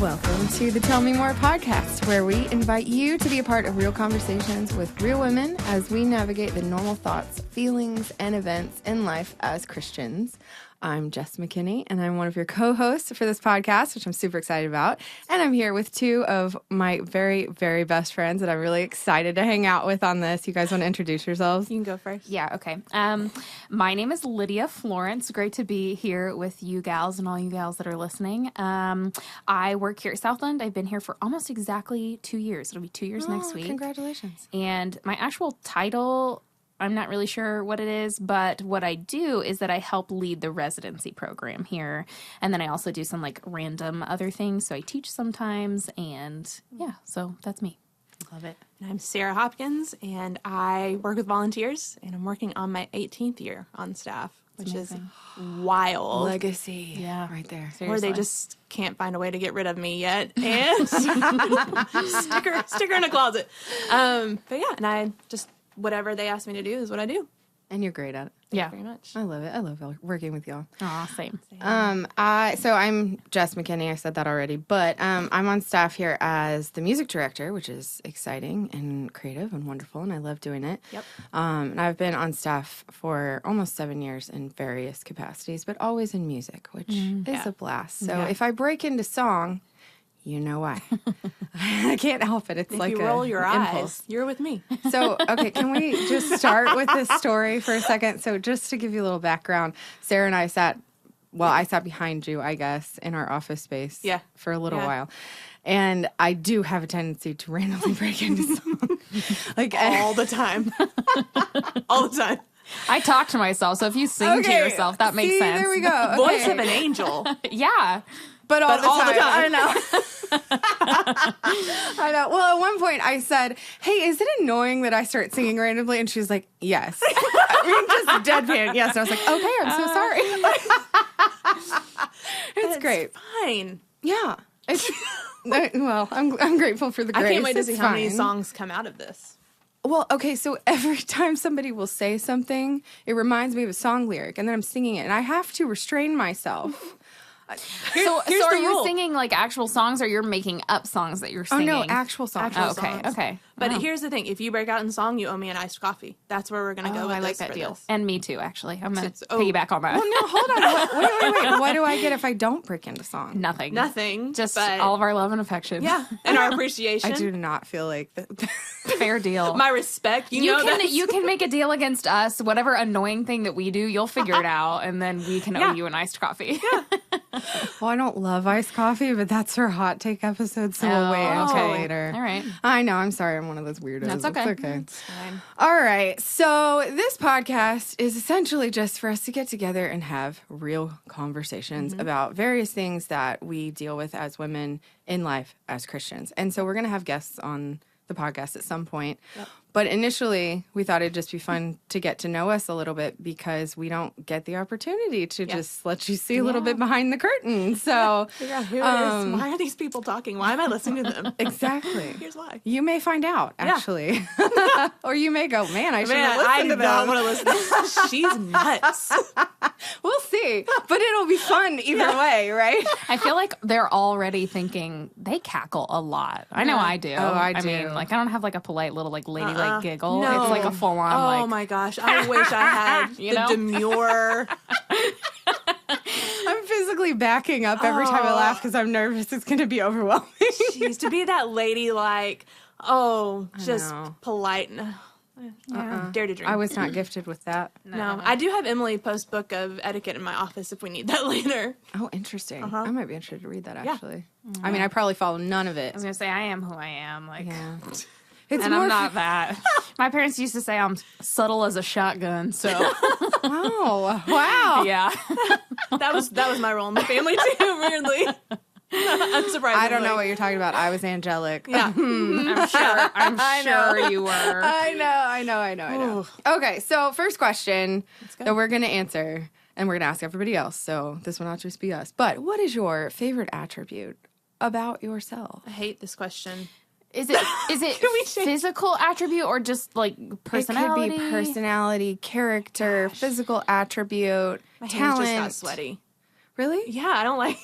Welcome to the Tell Me More podcast, where we invite you to be a part of real conversations with real women as we navigate the normal thoughts, feelings, and events in life as Christians. I'm Jess McKinney, and I'm one of your co-hosts for this podcast, which I'm super excited about. And I'm here with two of my very, very best friends that I'm really excited to hang out with on this. You guys want to introduce yourselves? You can go first. Yeah, okay. My name is Lydia Florence. Great to be here with you gals and all you gals that are listening. I work here at Southland. I've been here for almost exactly 2 years. It'll be 2 years next week. Congratulations. And my actual title, I'm not really sure what it is, but what I do is that I help lead the residency program here. And then I also do some like random other things. So I teach sometimes, and yeah, so that's me. Love it. And I'm Sarah Hopkins, and I work with volunteers, and I'm working on my 18th year on staff, which is wild. Legacy. Yeah. Right there. Or Seriously. they just can't find a way to get rid of me yet, and stick her in a closet. But yeah, and I just, whatever they ask me to do is what I do. And you're great at it. Yeah. Very much. I love it. I love working with y'all. Aw, same. So I'm Jess McKinney. I said that already, but I'm on staff here as the music director, which is exciting and creative and wonderful, and I love doing it. Yep. And I've been on staff for almost 7 years in various capacities, but always in music, which is a blast. So if I break into song, you know why. I can't help it. It's If like you roll your impulse. eyes, you're with me. So, okay, can we just start with this story for a second? So just to give you a little background, Sarah and I sat behind you, I guess, in our office space for a little while. And I do have a tendency to randomly break into song. Like All the time. All the time. I talk to myself, so if you sing to yourself, that makes sense. There we go. Voice of an angel. Yeah. But all the time. I know. I know. Well, at one point I said, hey, is it annoying that I start singing randomly? And she's like, yes. I mean, just deadpan. Yes. And I was like, okay, I'm so sorry. It's great. Fine. Yeah. It's, well, I'm grateful for the grace. I can't wait to see It's how many fine. songs come out of this. Well, okay, so every time somebody will say something, it reminds me of a song lyric, and then I'm singing it, and I have to restrain myself. So here's are the you rule. singing like actual songs, or you're making up songs that you're Oh, singing? no, actual songs. Actual Okay, songs. okay. But Wow. here's the thing. If you break out in song, you owe me an iced coffee. That's where we're going to go with I like this that for deal. this. And me too, actually. I'm going to Oh. piggyback on that. Well, no, hold on. Wait. What do I get if I don't break into song? Nothing. Nothing. Just but, all of our love and affection. Yeah. And our appreciation. I do not feel like that. Fair deal. My respect. You know that. You can make a deal against us. Whatever annoying thing that we do, you'll figure it out, and then we can owe you an iced coffee. Well, I don't love iced coffee, but that's for hot take episode, so we'll wait until later. All right. I know. I'm sorry. I'm one of those weirdos. That's okay. It's okay. It's fine. All right. So this podcast is essentially just for us to get together and have real conversations about various things that we deal with as women in life as Christians. And so we're going to have guests on the podcast at some point. Yep. But initially, we thought it'd just be fun to get to know us a little bit because we don't get the opportunity to just let you see a little bit behind the curtain. So Figure out who it is. Why are these people talking? Why am I listening to them? exactly. Here's why. You may find out, actually. Or you may go, man, I should have I listened to do not them. want to listen to this. She's nuts. We'll see. But it'll be fun either way, right? I feel like they're already thinking they cackle a lot. I know I do. Oh, I do. mean, like I don't have like a polite little like ladylike giggle. No. It's like a full on Oh like. my gosh. I wish I had You the know? demure. I'm physically backing up every time I laugh because I'm nervous it's going to be overwhelming. She's to be that lady like, just know. polite. Dare to dream. I was not gifted with that. No, I do have Emily post book of etiquette in my office if we need that later. Oh, interesting. I might be interested to read that, Yeah. actually. I mean, I probably follow none of it. I was gonna say I am who I am. Like. Yeah. It's And more I'm not that. My parents used to say I'm subtle as a shotgun. So Oh, wow. yeah, That was my role in the family too, weirdly. Unsurprisingly. I don't know what you're talking about. I was angelic. Yeah. I'm sure you were. I know. Okay, so first question that we're going to answer, and we're going to ask everybody else, so this will not just be us. But what is your favorite attribute about yourself? I hate this question. Is it physical attribute or just like personality? It could be personality, character, physical attribute, My hands talent. just got sweaty. Really? Yeah, I don't like.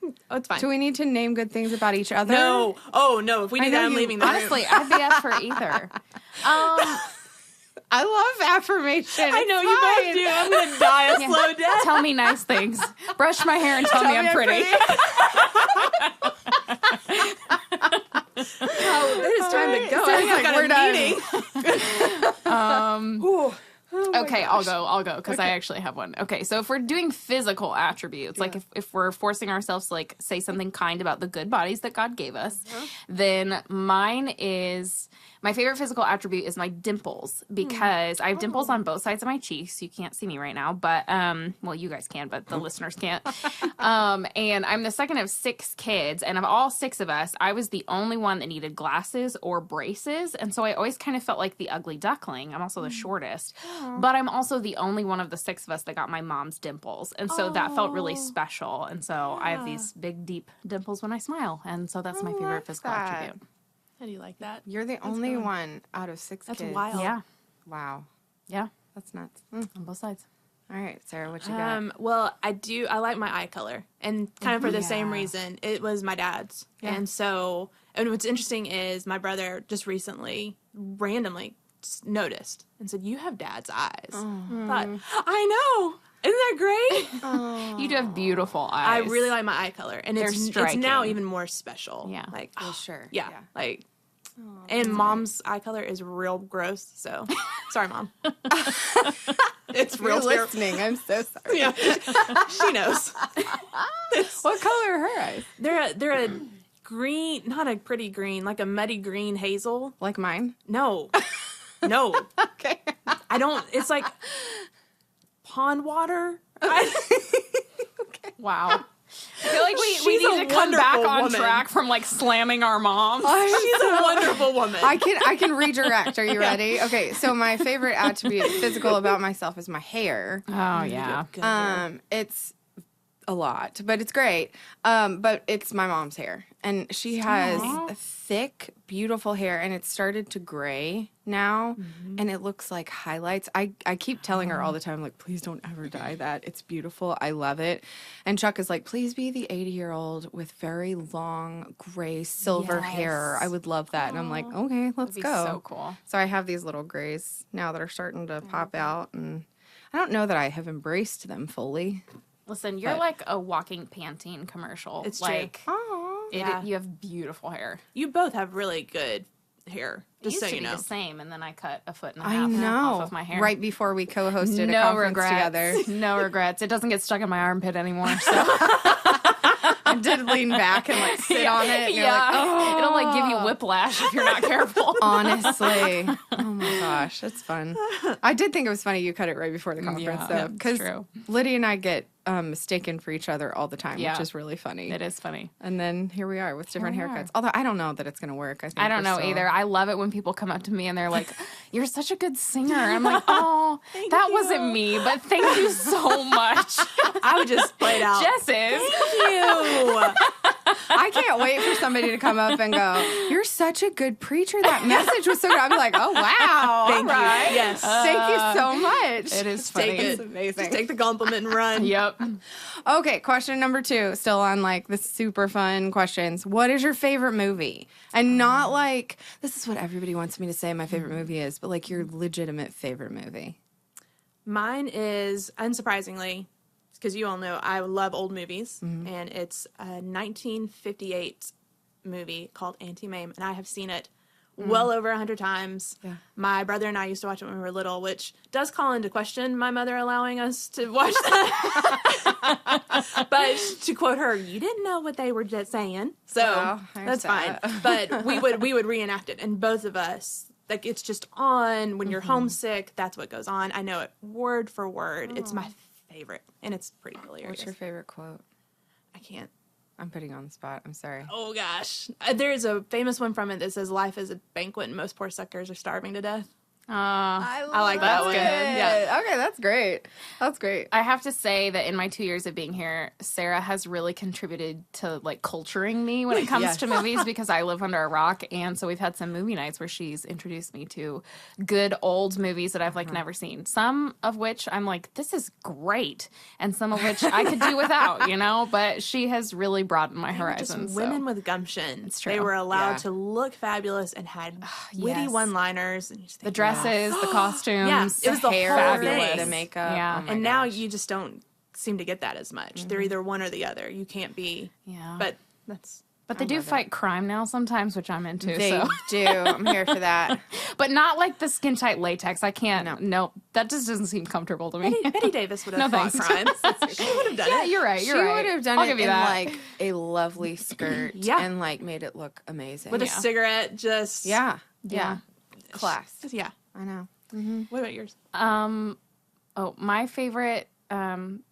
Oh, it's fine. Do we need to name good things about each other? No. Oh, no. If we do that, I'm leaving the room. Honestly, I'd be up for either. I love affirmation. I know you both do. I'm going to die a slow death. Tell me nice things. Brush my hair and tell me I'm pretty. Oh, it is time to go. I think I've got a meeting. Okay, I'll go because I actually have one. Okay, so if we're doing physical attributes, like if we're forcing ourselves to like say something kind about the good bodies that God gave us, then my favorite physical attribute is my dimples, because I have dimples on both sides of my cheeks. You can't see me right now, but well, you guys can, but the listeners can't. And I'm the second of 6 kids, and of all 6 of us, I was the only one that needed glasses or braces, and so I always kind of felt like the ugly duckling. I'm also the shortest. But I'm also the only one of the 6 of us that got my mom's dimples. And so that felt really special. And so I have these big, deep dimples when I smile. And so that's my favorite physical attribute. How do you like that? You're the only one out of 6 That's kids. wild. Yeah. Wow. Yeah. That's nuts. On both sides. All right, Sarah, what you got? Well, I like my eye color, and kind of for the same reason. It was my dad's. Yeah. And what's interesting is my brother just recently randomly noticed and said, "You have dad's eyes." Thought, I know. Isn't that great? You do have beautiful eyes. I really like my eye color, and it's striking. now even more special. Yeah. Like, For sure. yeah, like, and mom's eye color is real gross. So, sorry, mom. It's You're real terrible. listening. I'm so sorry. Yeah, she knows. What color are her eyes? They're a green, not a pretty green, like a muddy green hazel. Like mine? No. Okay. I don't. It's like pond water. Wow. I feel like we She's need a to come back wonderful on woman. track from like slamming our moms. She's a wonderful woman. I can redirect. Are you ready? Okay, so my favorite attribute physical about myself is my hair. Oh, yeah. It's a lot, but it's great. But it's my mom's hair, and she has thick, beautiful hair, and it's started to gray now, and it looks like highlights. I keep telling her all the time, like, please don't ever dye that. It's beautiful. I love it. And Chuck is like, please be the 80-year-old with very long gray silver hair. I would love that. And I'm like, okay, let's That'd be go. so cool. So I have these little grays now that are starting to pop out, and I don't know that I have embraced them fully. Listen, you're like a walking Pantene commercial. It's like, true. Oh, Yeah. you have beautiful hair. You both have really good hair. It Just used so to you be know. the same, and then I cut a foot and a I half know. off of my hair. Right before we co-hosted a No conference regrets. together. No regrets. It doesn't get stuck in my armpit anymore. So I did lean back and like sit on it. And you're like, oh. It'll like give you whiplash if you're not careful. Honestly. Oh my gosh, that's fun. I did think it was funny you cut it right before the conference, Yeah, though. that's Because true. Lydia and I get mistaken for each other all the time, Yeah. which is really funny. It is funny. And then here we are with different Here we haircuts. are. Although I don't know that it's going to work. I I don't know either. I love it when people come up to me and they're like, "You're such a good singer." I'm like, "Oh, that wasn't me, but thank you so much." I would just play it out. Jess is. you. I can't wait for somebody to come up and go, "You're such a good preacher. That message was so good." I'm like, "Oh, wow. Thank you. Right. Yes. Thank you so much." It is Take funny. it. amazing. Just take the compliment and run. Yep. Okay, question number 2, still on like the super fun questions. What is your favorite movie? And not like, this is what everybody wants me to say my favorite movie is, but like your legitimate favorite movie. Mine is, unsurprisingly, because you all know I love old movies, and it's a 1958 movie called Anti-Mame, and I have seen it well over 100 times. Yeah. My brother and I used to watch it when we were little, which does call into question my mother allowing us to watch that. But to quote her, "You didn't know what they were just saying," so Well, there's that's fine. that. But we would reenact it, and both of us, like, it's just on when you're homesick. That's what goes on. I know it word for word. It's my favorite, and it's pretty hilarious. What's your favorite quote? I can't. I'm putting you on the spot. I'm sorry. Oh gosh, there's a famous one from it that says, "Life is a banquet, and most poor suckers are starving to death." I like that one. Yeah. Okay, that's great. That's great. I have to say that in my 2 years of being here, Sarah has really contributed to like culturing me when it comes to movies because I live under a rock, and so we've had some movie nights where she's introduced me to good old movies that I've like never seen. Some of which I'm like, this is great, and some of which I could do without, you know. But she has really broadened my horizons. Just women with gumption. It's true. They were allowed to look fabulous and had witty one-liners. And you just think, The dresses, the costumes, yeah, it was the hair, whole fabulous. thing. the makeup. Yeah. Oh my And now gosh. you just don't seem to get that as much. They're either one or the other. You can't be. Yeah. But that's. But they do fight crime now sometimes, which I'm into. They so. do. I'm here for that. But not like the skin tight latex. I can't. No, that just doesn't seem comfortable to me. Betty Davis would have No fought thanks. crimes. She would have done Yeah, it. you're right. She You're right. would have done I'll it give you in that. like a lovely skirt and like made it look amazing. With a cigarette, just. yeah. Yeah. Class. Yeah. I know. What about yours? Oh, my favorite.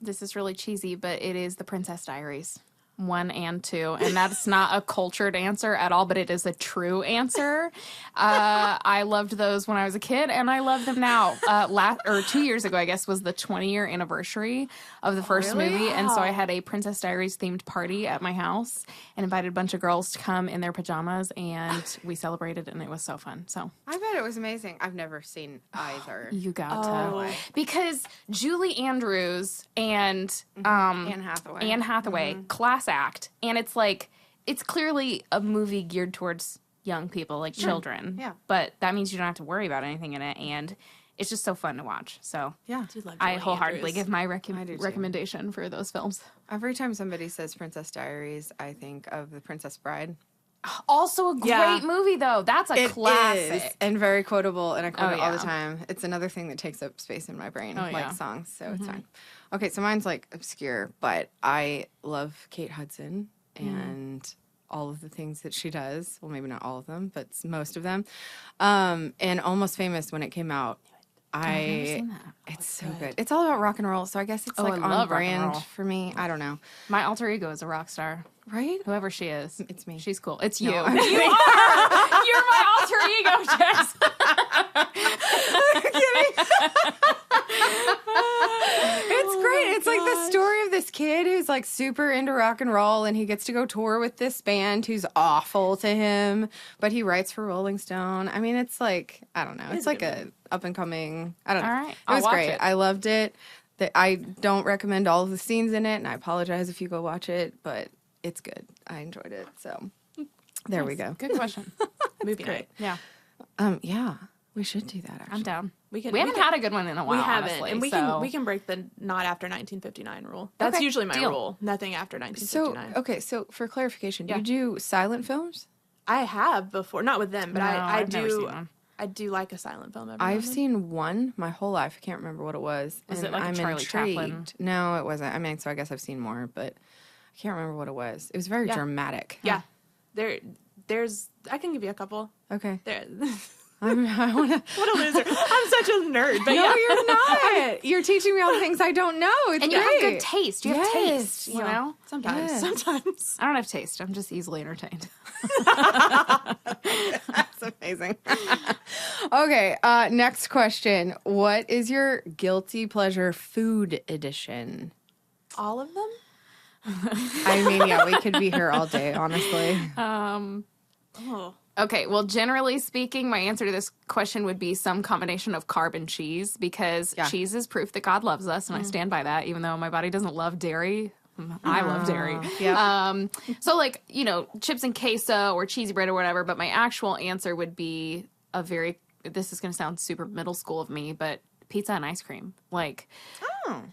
This is really cheesy, but it is The Princess Diaries 1 and 2, and that's not a cultured answer at all, but it is a true answer. I loved those when I was a kid, and I love them now. 2 years ago, I guess, was the 20-year anniversary of the first movie, and so I had a Princess Diaries themed party at my house and invited a bunch of girls to come in their pajamas, and we celebrated, and it was so fun. So I bet it was amazing. I've never seen either. you got to, because Julie Andrews and Anne Hathaway. class act, and it's like it's clearly a movie geared towards young people, like children. Yeah. But that means you don't have to worry about anything in it, and it's just so fun to watch. So Yeah. I wholeheartedly Andrews. give my do too. recommendation for those films. Every time somebody says Princess Diaries, I think of The Princess Bride. Also a great movie, though. That's a classic. Is, and very quotable, and I quote it all the yeah. time. It's another thing that takes up space in my brain, like yeah. songs, so it's fine. Okay, so mine's like obscure, but I love Kate Hudson and all of the things that she does. Well, maybe not all of them, but most of them. And Almost Famous when it came out. I've never seen that. It's so good. It's all about rock and roll, so I guess it's Oh, like I on love rock and brand roll. for me. I don't know. My alter ego is a rock star. Right? Whoever she is. It's me. She's cool. It's you. I'm You are! You're my alter ego, Jess. It's great. It's like the story of this kid who's like super into rock and roll, and he gets to go tour with this band who's awful to him, but he writes for Rolling Stone. I mean, it's like, I don't know. It's like a up and coming, I don't know. All right. It I'll was watch great. it. I loved it. I don't recommend all of the scenes in it, and I apologize if you go watch it, but it's good. I enjoyed it. So there we go. Good question. Movie night. Yeah, Yeah, we should do that actually. I'm down. We haven't had a good one in a while. We haven't, honestly, and so. we can break the not after 1959 rule. That's Okay, usually my deal. rule. Nothing after So, 1959. so for clarification, do Yeah. you do silent films? I have before, not with them, but No, I I've never do. seen one. I do like a silent film. Every I've now and seen one my whole life. I can't remember what it was. Was and it like a I'm Charlie Chaplin? intrigued. No, it wasn't. I mean, so I guess I've seen more, but I can't remember what it was. It was very dramatic. then. Yeah, there's. I can give you a couple. Okay. There. I want to. What a loser! I'm such a nerd. But No, yeah, you're not. You're teaching me all the things I don't know. It's And great. you have good taste. You have Yes. taste. You know. sometimes. Yeah. Sometimes. I don't have taste. I'm just easily entertained. That's amazing. Okay. Next question. What is your guilty pleasure food edition? All of them. I mean, yeah, we could be here all day, honestly. Oh. Okay, well, generally speaking, my answer to this question would be some combination of carb and cheese, because cheese is proof that God loves us, and I stand by that, even though my body doesn't love dairy. I love dairy. Yeah. So, like, you know, chips and queso or cheesy bread or whatever, but my actual answer would be this is going to sound super middle school of me, but pizza and ice cream. Like,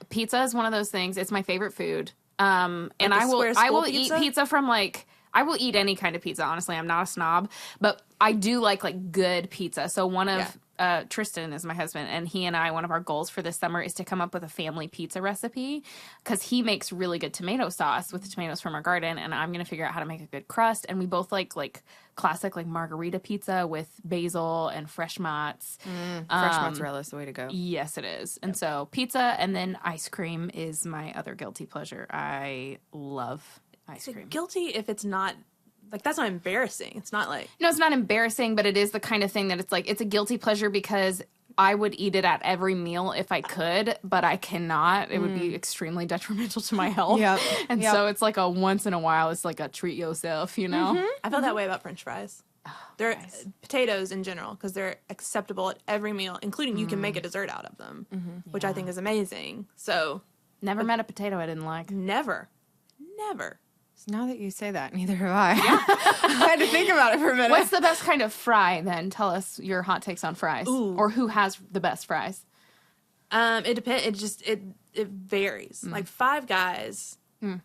pizza is one of those things. It's my favorite food. And I will eat pizza from like, I will eat any kind of pizza, honestly. I'm not a snob, but I do like good pizza. So one of Tristan is my husband, and he and I, one of our goals for this summer is to come up with a family pizza recipe, because he makes really good tomato sauce with the tomatoes from our garden, and I'm going to figure out how to make a good crust. And we both like classic like margarita pizza with basil and fresh mozz. Fresh mozzarella is the way to go. Yes, it is. And so pizza, and then ice cream is my other guilty pleasure. I love ice cream. Guilty if it's not like, that's not embarrassing. It's not like... No, it's not embarrassing, but it is the kind of thing that it's like, it's a guilty pleasure because I would eat it at every meal if I could, but I cannot. It would be extremely detrimental to my health. Yep. And Yep. so it's like a once in a while, it's like a treat yourself, you know? I felt that way about French fries. They're potatoes in general, because they're acceptable at every meal, including you can make a dessert out of them, which I think is amazing. So Never met a potato I didn't like. never. Now that you say that, neither have I. I had to think about it for a minute. What's the best kind of fry, then? Tell us your hot takes on fries. Ooh. Or who has the best fries. It depends. It varies. Like Five Guys, the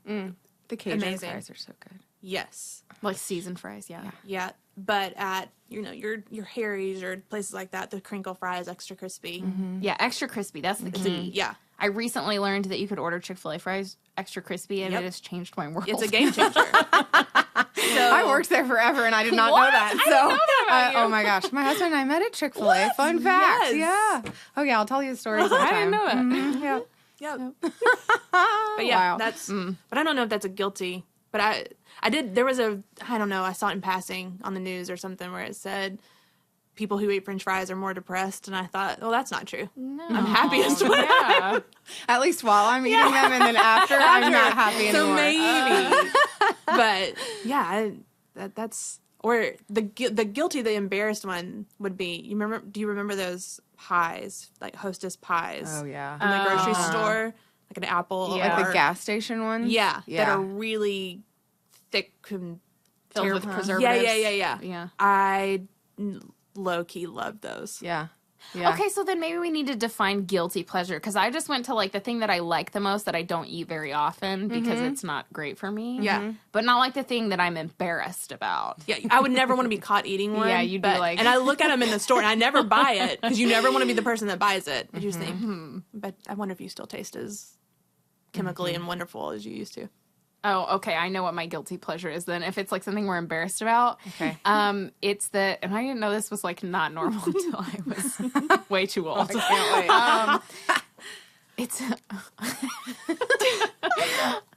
Cajun amazing. fries are so good. yes. Like seasoned fries, yeah. Yeah. But at, your Harry's or places like that, the crinkle fry is extra crispy. Yeah, extra crispy. That's the key. Yeah. I recently learned that you could order Chick-fil-A fries extra crispy, and it has changed my world. It's a game changer. I worked there forever, and I did not know that. So, didn't know that about you. Oh my gosh, my husband and I met at Chick-fil-A. Fun fact. Yes. Yeah. Oh yeah, I'll tell you the story sometime. I didn't know that. Mhm, yeah. Yep. But yeah, Wow. that's. But I don't know if that's a guilty. But I did. There was I don't know. I saw it in passing on the news or something where it said people who eat French fries are more depressed, and I thought, well, that's not true. No. I'm happiest when Yeah. At least while I'm eating them, and then after, I'm not happy anymore. So maybe. But yeah, that's or the guilty, the embarrassed one would be. Do you remember those pies, like Hostess pies? Oh yeah. In the grocery store, like an apple, Yeah. Like the gas station one. yeah, Yeah. that are really thick and Filled with Terrible. preservatives. Yeah. Yeah. I low key love those. Yeah. Yeah. Okay, so then maybe we need to define guilty pleasure, because I just went to like the thing that I like the most that I don't eat very often because it's not great for me. Yeah. But not like the thing that I'm embarrassed about. Yeah, I would never want to be caught eating one. Yeah, you'd be like- and I look at them in the store, and I never buy it because you never want to be the person that buys it. I just think, but I wonder if you still taste as chemically and wonderful as you used to. Oh, okay. I know what my guilty pleasure is then. If it's like something we're embarrassed about, Okay. it's that, and I didn't know this was like not normal until I was way too old. Can't wait. It's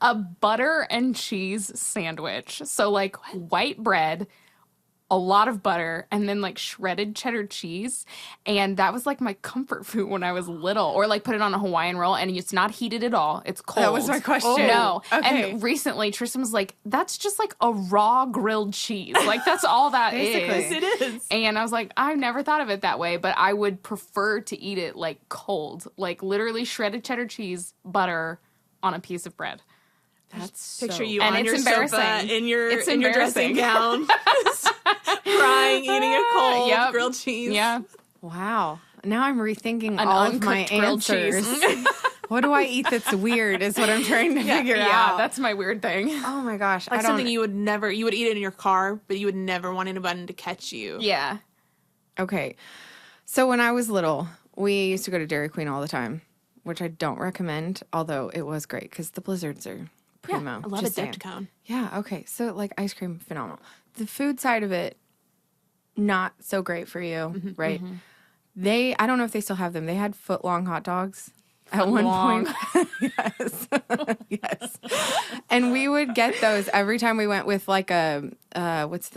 a butter and cheese sandwich. So like white bread, a lot of butter, and then like shredded cheddar cheese. And that was like my comfort food when I was little. Or like put it on a Hawaiian roll, and it's not heated at all. It's cold. That was my question. Oh, no. Okay. And recently Tristan was like, that's just like a raw grilled cheese. Like that's all that Basically. is. It is. And I was like, I've never thought of it that way, but I would prefer to eat it like cold. Like literally shredded cheddar cheese, butter on a piece of bread. That's Picture so- you And on it's your embarrassing. sofa in your It's dressing embarrassing. gown, crying, eating a cold Yep. grilled cheese. Yeah. Wow. Now I'm rethinking An all of my uncooked grilled answers. What do I eat that's weird is what I'm trying to figure Yeah, out. that's my weird thing. Oh my gosh. Like I don't, something you would eat it in your car, but you would never want anybody to catch you. Yeah. Okay. So when I was little, we used to go to Dairy Queen all the time, which I don't recommend, although it was great because the blizzards are primo. I love just a saying. Deptocone. Yeah, okay. So like ice cream, phenomenal. The food side of it, not so great for you, right? I don't know if they still have them. They had foot-long hot dogs at one Long. point. Yes. Yes. And we would get those every time we went with like it's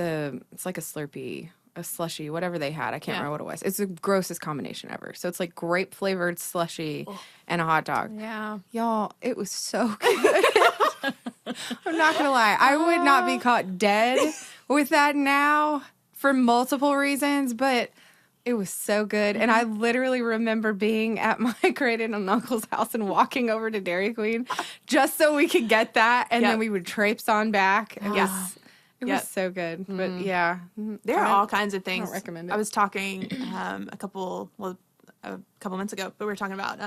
like a Slurpee, a slushie, whatever they had. I can't remember what it was. It's the grossest combination ever. So it's like grape flavored slushie and a hot dog. Yeah. Y'all, it was so good. I'm not gonna lie. I would not be caught dead with that now for multiple reasons, but it was so good. And I literally remember being at my great aunt and uncle's house and walking over to Dairy Queen just so we could get that, and then we would traipse on back. It was so good. But yeah, There are all kinds of things. don't recommend it. I was talking a couple months ago, but we were talking about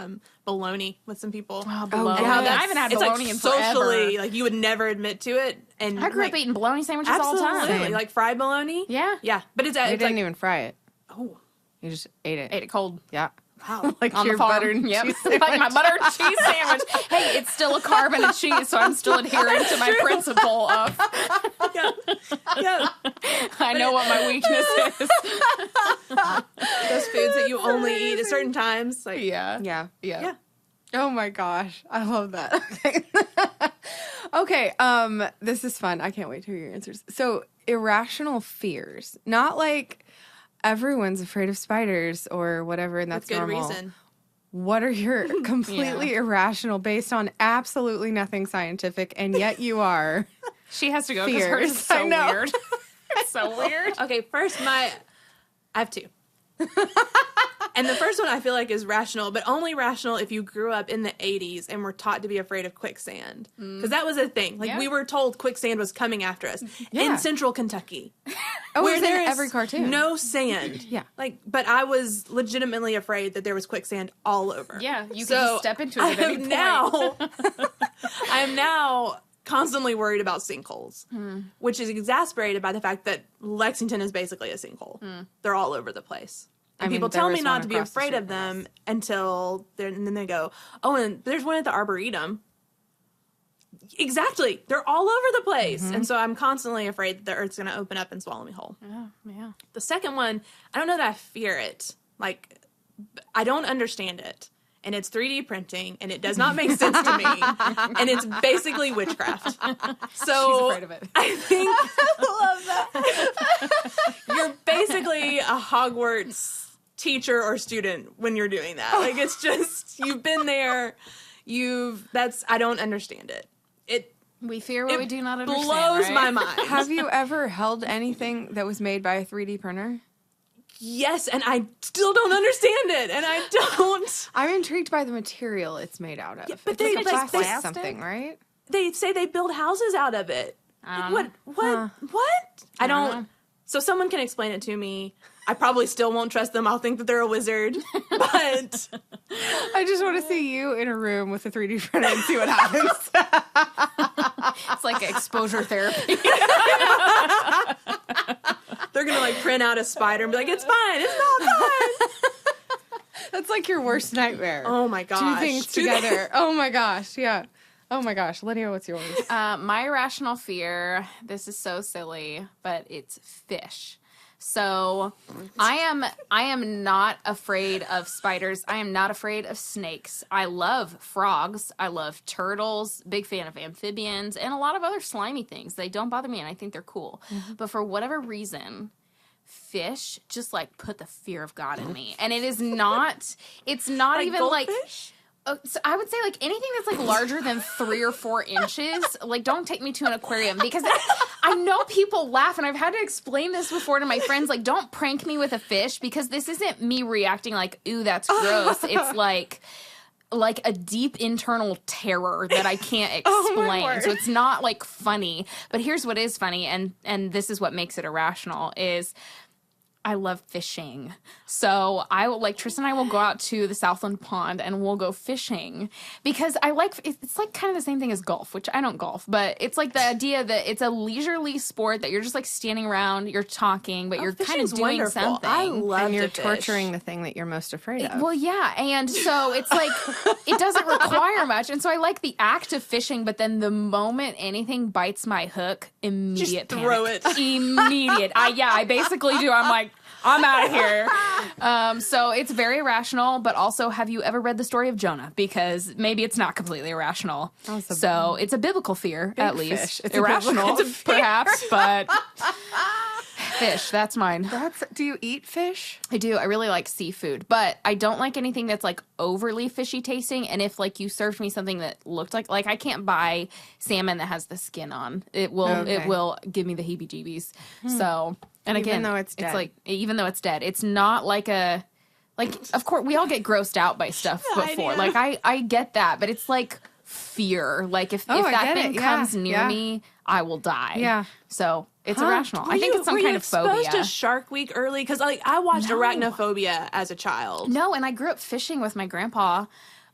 bologna with some people. bologna. And how I haven't had it's bologna like in socially, forever. like you would never admit to it. And I grew up eating bologna sandwiches all the time. absolutely, like fried bologna. Yeah. Yeah, but it's we it's didn't like even fry it. oh You just ate it. Ate it cold. Yeah. wow. Like On your the farm. butter and Yep. cheese Like my butter and cheese sandwich. Hey, it's still a carb and a cheese, so I'm still adhering to my principle of yeah, I know what my weakness is. those foods that you only eat at certain times. Like Yeah. Yeah. yeah. Oh my gosh. I love that. Okay. Okay, this is fun. I can't wait to hear your answers. So, irrational fears. Not like everyone's afraid of spiders or whatever, and that's With good normal. reason. What are your completely irrational, based on absolutely nothing scientific, and yet you are? She has to go because hers is Fears. so I know. weird. It's so weird. Okay, first I have two. And the first one I feel like is rational, but only rational if you grew up in the 80s and were taught to be afraid of quicksand. Because that was a thing. Like, we were told quicksand was coming after us in central Kentucky. Oh, where it's there in is every cartoon. no sand. Yeah. Like, but I was legitimately afraid that there was quicksand all over. Yeah, you could So just step into it at any point. I am now constantly worried about sinkholes, which is exasperated by the fact that Lexington is basically a sinkhole. They're all over the place. And people tell me not to be afraid of them until and then they go, oh, and there's one at the Arboretum. Exactly. They're all over the place. And so I'm constantly afraid that the earth's going to open up and swallow me whole. Yeah. The second one, I don't know that I fear it. Like, I don't understand it. And it's 3D printing, and it does not make sense to me. And it's basically witchcraft. So She's afraid of it. I think I love that. You're basically a Hogwarts teacher or student when you're doing that. Like, it's just, you've been there. I don't understand it. We fear what we do not understand. Blows right? my mind. Have you ever held anything that was made by a 3D printer? Yes, and I still don't understand it, and I don't. I'm intrigued by the material it's made out of. Yeah, but it's they like a like plastic something, right? They say they build houses out of it. What? I don't. know. So someone can explain it to me. I probably still won't trust them. I'll think that they're a wizard, but I just want to see you in a room with a 3D printer and see what happens. It's like exposure therapy. they're gonna like print out a spider and be like, "It's fine. It's not fine." That's like your worst nightmare. Oh my gosh. Two things together. Oh my gosh. Yeah. Oh my gosh. Lydia, what's yours? My irrational fear, this is so silly, but it's fish. So I am not afraid of spiders. I am not afraid of snakes. I love frogs. I love turtles. Big fan of amphibians and a lot of other slimy things. They don't bother me and I think they're cool. But for whatever reason, fish just like put the fear of God in me. And it's not Like even goldfish? so I would say like anything that's like larger than 3 or 4 inches, like don't take me to an aquarium because I know people laugh and I've had to explain this before to my friends. Like, don't prank me with a fish because this isn't me reacting like, ooh, that's gross. It's like a deep internal terror that I can't explain. So it's not like funny. But here's what is funny, and this is what makes it irrational, is I love fishing. So Tristan and I will go out to the Southland pond and we'll go fishing because it's like kind of the same thing as golf, which I don't golf, but it's like the idea that it's a leisurely sport that you're just like standing around, you're talking, but you're kind of doing wonderful. something. I love And you're to fish. torturing the thing that you're most afraid of. Well, yeah, and so it's like it doesn't require much, and so I like the act of fishing. But then the moment anything bites my hook, immediate Just throw panic. it. Immediate. I basically do. I'm like, I'm out of here. So it's very irrational. But also, have you ever read the story of Jonah? Because maybe it's not completely irrational. So it's a biblical fear, at least. Fish. It's irrational, perhaps, but. Fish, that's mine. Do you eat fish? I do. I really like seafood, but I don't like anything that's like overly fishy tasting. And if like you served me something that looked like I can't buy salmon that has the skin on. It will give me the heebie-jeebies. So, and again, Even though it's dead. Even though it's dead, it's not like of course we all get grossed out by stuff before. idea. Like I get that, but it's like fear. Like if I that get thing it. comes Yeah, near yeah. me, I will die. Yeah. So it's irrational. I think it's some were kind you of phobia. exposed to Shark Week early? Because I watched No. Arachnophobia as a child. No, and I grew up fishing with my grandpa,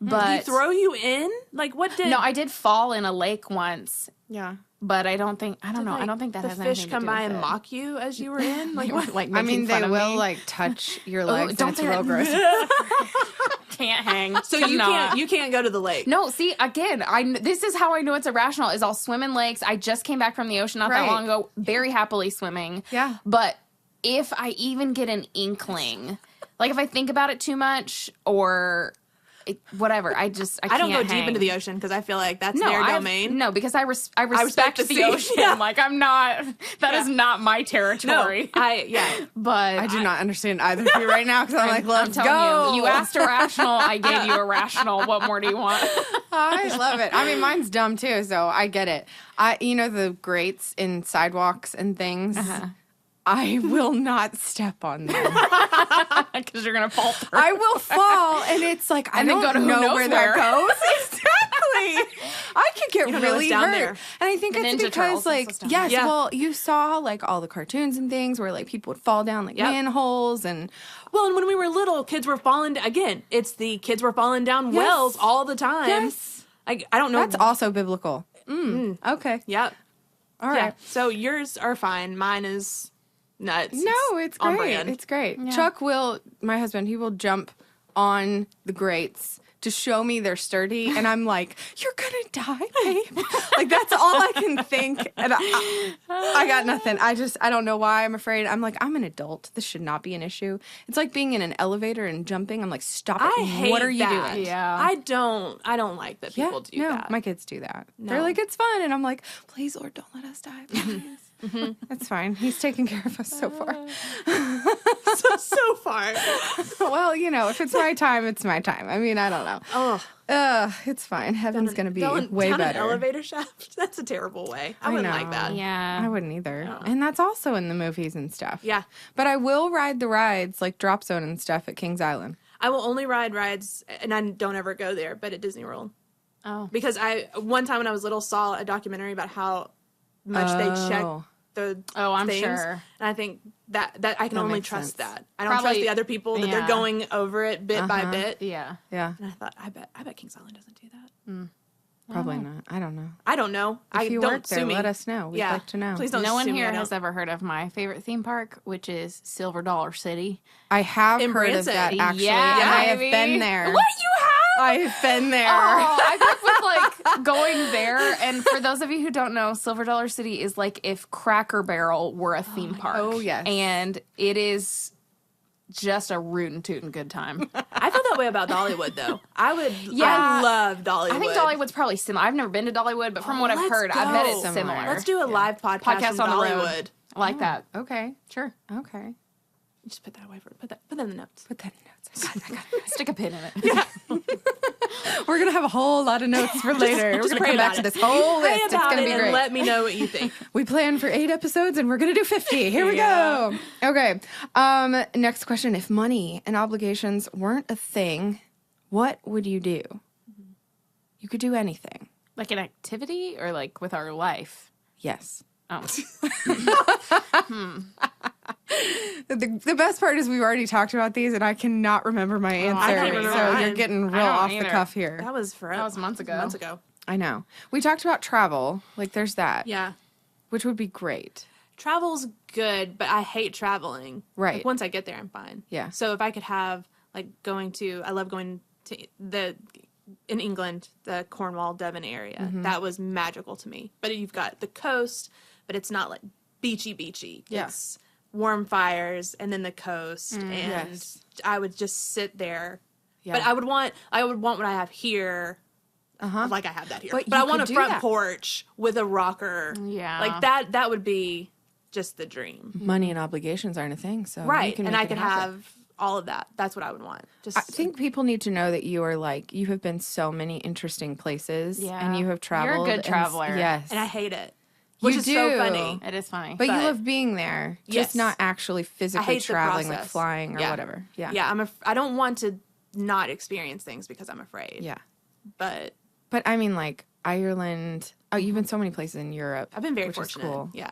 but Did he throw you in? Like, what did? no, I did fall in a lake once, Yeah. but I don't think that has anything the to fish do come by with and it. mock you as you were in. Like, what? Like I mean, making they fun of will me. like touch your legs. don't and it's say real that. gross. Can't hang. So you can't go to the lake. No, see, again, this is how I know it's irrational, is I'll swim in lakes. I just came back from the ocean not that Right. long ago, very happily swimming. Yeah. But if I even get an inkling, like if I think about it too much or whatever. I don't go deep into the ocean because I feel like that's their domain. No, because I respect the ocean. Yeah. Like I'm not. That is not my territory. No, but I do not understand either of you right now because I'm like, let's I'm go. telling you asked irrational. I gave you irrational. What more do you want? I love it. I mean, mine's dumb too, so I get it. The grates in sidewalks and things. I will not step on them because you're gonna fall through. I will fall, and it's like I don't know where that goes. Exactly. I could get really hurt, there. and I think it's because well, you saw like all the cartoons and things where like people would fall down like manholes and. Well, and when we were little, kids were falling. Again, it's the kids were falling down wells all the time. Yes. I don't know. That's also biblical. Okay. Yep. All right. Yeah. So yours are fine. Mine is nuts. No, it's great. Brand. It's great. Yeah. Chuck my husband, he will jump on the grates to show me they're sturdy, and I'm like, "You're gonna die, babe." Like that's all I can think, and I got nothing. I don't know why I'm afraid. I'm like, I'm an adult. This should not be an issue. It's like being in an elevator and jumping. I'm like, stop it. I hate what are you that. doing? Yeah. I don't like that people do that. My kids do that. No. They're like, it's fun, and I'm like, please, Lord, don't let us die. Please. That's fine. He's taking care of us so far. so far. Well, if it's my time, it's my time. I mean, I don't know. It's fine. Heaven's going to be way down better. An elevator shaft? That's a terrible way. I wouldn't like that. Yeah. I wouldn't either. No. And that's also in the movies and stuff. Yeah. But I will ride the rides like Drop Zone and stuff at Kings Island. I will only ride rides, and I don't ever go there, but at Disney World. Oh. Because one time when I was little, saw a documentary about how much they check the I'm things. sure. And I think that I can only makes trust sense. that. I don't trust the other people that they're going over it bit by bit. Yeah. Yeah. And I thought, I bet Kings Island doesn't do that. Probably not. I don't know. I don't know. If you don't work there, sue me. let us know. We'd like to know. Please don't. No one sue me. here has ever heard of my favorite theme park, which is Silver Dollar City. I have In heard of Branson. that, actually. Yeah, and I have baby. been there. What, you have? I have been there. Oh, I grew up with like going there, and for those of you who don't know, Silver Dollar City is like if Cracker Barrel were a theme park. Oh, yes. And it is just a rootin' tootin' good time. I feel that way about Dollywood, though. I love Dollywood. I think Dollywood's probably similar. I've never been to Dollywood, but from what I've heard, I bet it's similar. Let's do a live podcast on the road. Dollywood. I like that. Okay. Sure. Okay. Just put that away put that in the notes. Put that in notes. I got it. Stick a pin in it. We're going to have a whole lot of notes for later. We're going to come back to this whole Pray list. It's about going to it be and great. let me know what you think. We planned for 8 episodes and we're going to do 50. Here we go. Okay. Next question. If money and obligations weren't a thing, what would you do? You could do anything. Like an activity or like with our life? Yes. Oh. The best part is we've already talked about these and I cannot remember my answer. I can't remember so mine. you're getting real I don't off the either. cuff here. That was forever. That was months ago. I know. We talked about travel. Like there's that. Yeah. Which would be great. Travel's good, but I hate traveling. Right. Like, once I get there, I'm fine. Yeah. So if I could have, like, I love going to in England, the Cornwall, Devon area. Mm-hmm. That was magical to me. But you've got the coast, but it's not, like, beachy. Yeah. It's warm fires and then the coast. And yes. I would just sit there. Yeah. But I would want what I have here. Uh-huh. Like I have that here. But But I you want a could do front that. porch with a rocker. Yeah. Like that would be just the dream. Money and obligations aren't a thing, so you Right. can And make I it could happen. have all of that. That's what I would want. Just I think people need to know that you are you have been so many interesting places Yeah. and you have traveled. You're a good traveler. Yes. and I hate it. Which You is so do. funny. It is funny. but you but- love being there, Yes. just not actually I physically hate the traveling, like process. flying or Yeah. whatever. Yeah. Yeah, I don't want to not experience things because I'm afraid. Yeah. But But I mean, like Ireland. Oh, you've been so many places in Europe. I've been very which fortunate. Is cool. Yeah.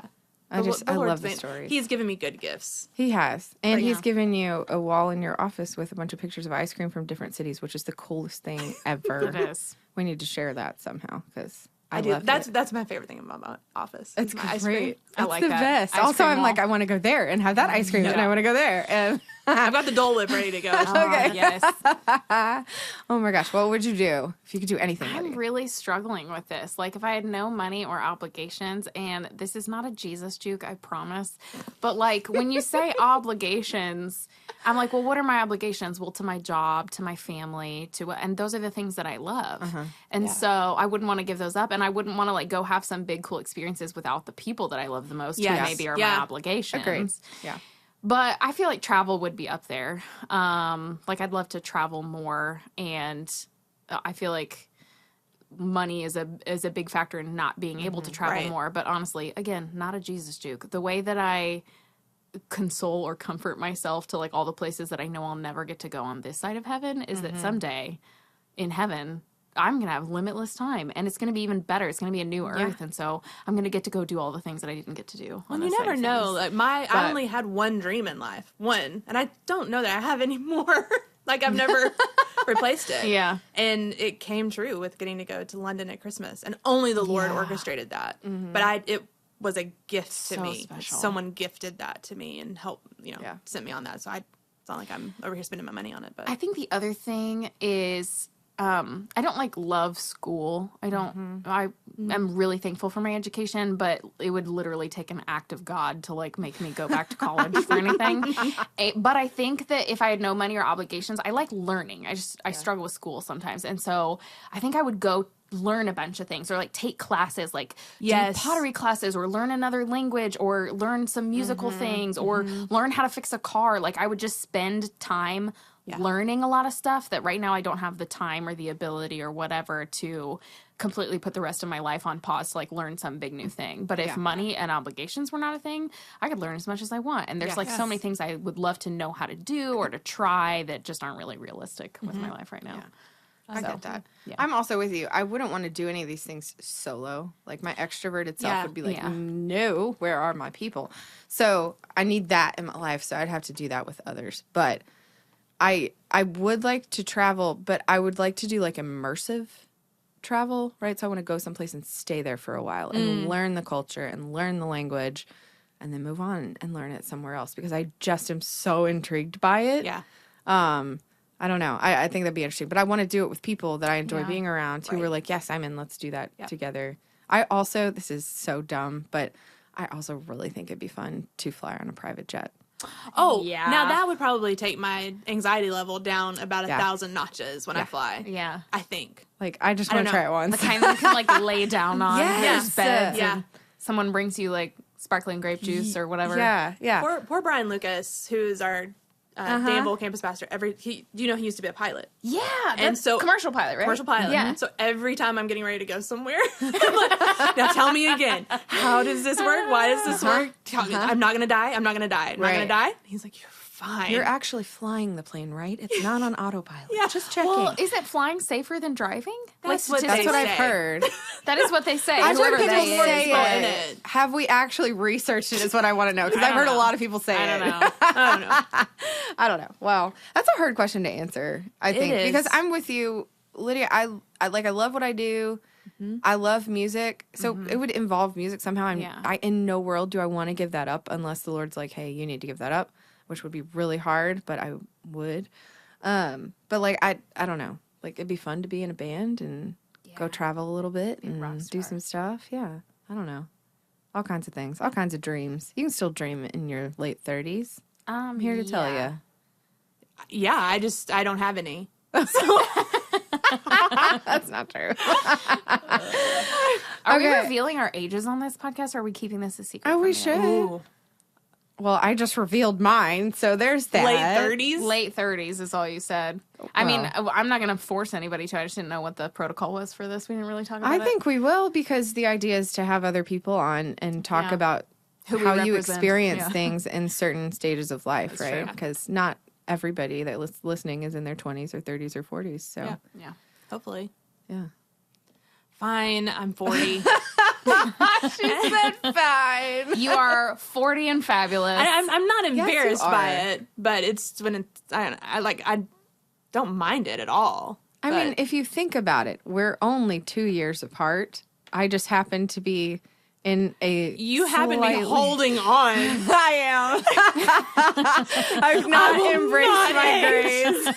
I The love Lord's the been- stories. He's given me good gifts. He has. And But he's yeah. given you a wall in your office with a bunch of pictures of ice cream from different cities, which is the coolest thing ever. It is. We need to share that somehow because I do. love That's it. that's my favorite thing about my office. It's my ice great. cream. I It's like the that. best. Ice Also, cream I'm like, wall. I want to go there and have that ice cream, and I want to go there. And I've got the Dole Whip ready to go. Okay. Yes. Oh my gosh, what would you do if you could do anything? I'm Lydia? really struggling with this. Like, if I had no money or obligations, and this is not a Jesus juke, I promise. But, like, when you say obligations, I'm like, well, what are my obligations? Well, to my job, to my family, and those are the things that I love. And so I wouldn't want to give those up, and I wouldn't want to, like, go have some big, cool experiences without the people that I love the most, who maybe are my obligations. Agreed. Yeah. But I feel like travel would be up there. Like, I'd love to travel more, and I feel like money is a big factor in not being able to travel more. But honestly, again, not a Jesus juke. The way that I console or comfort myself to, like, all the places that I know I'll never get to go on this side of heaven is that someday in heaven, I'm going to have limitless time, and it's going to be even better. It's going to be a new earth, and so I'm going to get to go do all the things that I didn't get to do. Well, you never know. Like, I only had one dream in life. One. And I don't know that I have any more. Like, I've never replaced it. Yeah. And it came true with getting to go to London at Christmas. And only the Lord orchestrated that. But it was a gift to me. Special. Someone gifted that to me and helped, sent me on that. So it's not like I'm over here spending my money on it. But I think the other thing is I don't, like, love school. I don't, I am really thankful for my education, but it would literally take an act of God to, like, make me go back to college for anything. But I think that if I had no money or obligations, I like learning. I struggle with school sometimes. And so I think I would go learn a bunch of things, or, like, take classes, like do pottery classes, or learn another language, or learn some musical things, or learn how to fix a car. Like, I would just spend time learning a lot of stuff that right now I don't have the time or the ability or whatever to completely put the rest of my life on pause to, like, learn some big new thing. But if money and obligations were not a thing, I could learn as much as I want. And there's so many things I would love to know how to do or to try that just aren't really realistic with my life right now. Yeah. I get that. Yeah. I'm also with you. I wouldn't want to do any of these things solo. Like, my extroverted self would be like, no, where are my people? So I need that in my life. So I'd have to do that with others. But I would like to travel, but I would like to do, like, immersive travel, right? So I want to go someplace and stay there for a while and learn the culture and learn the language and then move on and learn it somewhere else, because I just am so intrigued by it. Yeah. I don't know. I think that'd be interesting, but I want to do it with people that I enjoy being around who are like, yes, I'm in, let's do that together. I also, this is so dumb, but I also really think it'd be fun to fly on a private jet. Oh, yeah. Now that would probably take my anxiety level down about 1,000 notches when I fly. Yeah. I think. Like, I just want to try it once. The kind that you can, like, lay down on. Yes. There's beds. Yeah. And someone brings you, like, sparkling grape juice or whatever. Yeah, yeah. Poor Brian Lucas, who's our Danville campus pastor. He used to be a pilot. Yeah. And so commercial pilot, right? Commercial pilot. Yeah. So every time I'm getting ready to go somewhere, I'm like, now tell me again. How does this work? Why does this work? I'm not going to die. I'm not going to die. I'm not going to die. He's like, you're fine. You're actually flying the plane, right? It's not on autopilot. Yeah. Just checking. Well, is it flying safer than driving? That's what That's they what say. I've heard. That is what they say. I've heard Whoever people they is. say in it. it. Have we actually researched it is what I want to know, because I've heard a lot of people say I it. don't know. I don't know. I don't know. Well, that's a hard question to answer, I think, is. because I'm with you, Lydia. I love what I do. I love music, so it would involve music somehow. I in no world do I want to give that up unless the Lord's like, hey, you need to give that up, which would be really hard, but I would. But, like, I don't know. Like, it'd be fun to be in a band and go travel a little bit and do some stuff. Yeah, I don't know. All kinds of things, all kinds of dreams. You can still dream in your late 30s. I'm here to tell you. Yeah, I don't have any. That's not true. Are we revealing our ages on this podcast, or are we keeping this a secret? Oh, we from you? should. Ooh. Well, I just revealed mine, so there's that. Late 30s? Late 30s is all you said. I mean, I'm not going to force anybody to. I just didn't know what the protocol was for this. We didn't really talk about it. I think we will, because the idea is to have other people on and talk about Who we how you represent. experience things in certain stages of life, right? true. Because not everybody that's listening is in their 20s or 30s or 40s. So, Yeah. Hopefully. yeah. Fine, I'm 40. She said fine. You are 40 and fabulous. I'm not embarrassed you by are. it, but it's when it's I don't mind it at all. I mean, if you think about it, we're only 2 years apart. I just happen to be in a You happen to be slightly- holding on. I am. I've not embraced my grace.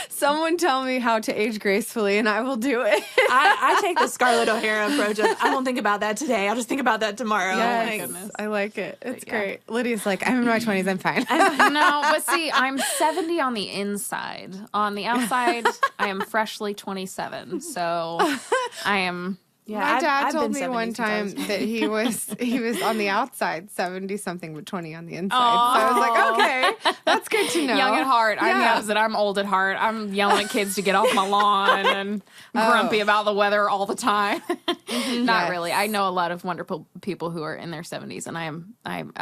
Someone tell me how to age gracefully, and I will do it. I take the Scarlett O'Hara approach of, I won't think about that today. I'll just think about that tomorrow. Yes, I like it. It's great. Lydia's like, I'm in my 20s. I'm fine. No, but see, I'm 70 on the inside. On the outside, I am freshly 27. So I am. Yeah, My dad I've told been me 70 one since I was- time that he was on the outside 70 something but 20 on the inside. So I was like, okay, that's good to know. Young at heart. I'm the Yeah. opposite. I'm old at heart. I'm yelling at kids to get off my lawn and grumpy about the weather all the time. Not Yes. really. I know a lot of wonderful people who are in their 70s, and I